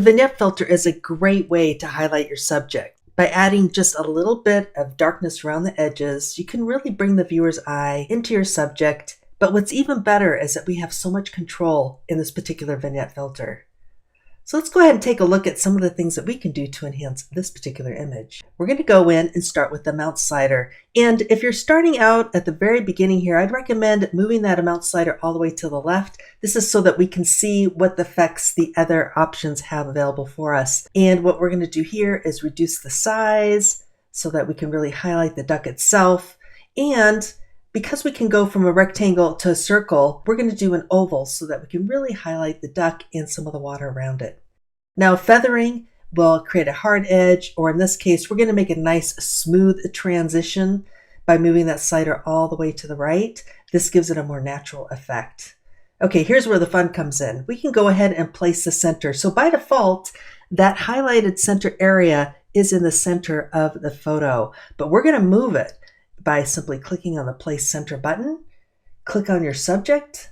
vignette filter is a great way to highlight your subject. By adding just a little bit of darkness around the edges, you can really bring the viewer's eye into your subject. But what's even better is that we have so much control in this particular vignette filter. So let's go ahead and take a look at some of the things that we can do to enhance this particular image. We're going to go in and start with the amount slider. And if you're starting out at the very beginning here, I'd recommend moving that amount slider all the way to the left. This is so that we can see what effects the other options have available for us. And what we're going to do here is reduce the size so that we can really highlight the duck itself. And because we can go from a rectangle to a circle, we're going to do an oval so that we can really highlight the duck and some of the water around it. Now, feathering will create a hard edge, or in this case, we're going to make a nice smooth transition by moving that slider all the way to the right. This gives it a more natural effect. Okay, here's where the fun comes in. We can go ahead and place the center. So by default, that highlighted center area is in the center of the photo, but we're going to move it by simply clicking on the Place Center button. Click on your subject,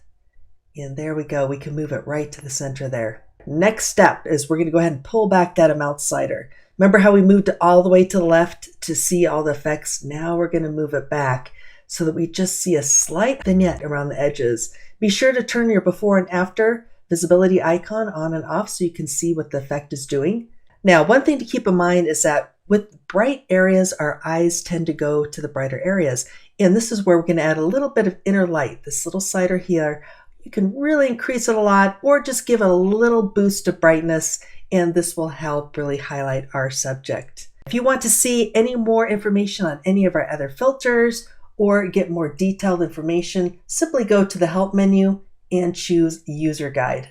and there we go. We can move it right to the center there. Next step is we're going to go ahead and pull back that amount slider. Remember how we moved it all the way to the left to see all the effects? Now we're going to move it back so that we just see a slight vignette around the edges. Be sure to turn your before and after visibility icon on and off so you can see what the effect is doing. Now, one thing to keep in mind is that with bright areas, our eyes tend to go to the brighter areas. And this is where we're going to add a little bit of inner light. This little slider here, you can really increase it a lot or just give it a little boost of brightness, and this will help really highlight our subject. If you want to see any more information on any of our other filters or get more detailed information, simply go to the Help menu and choose User Guide.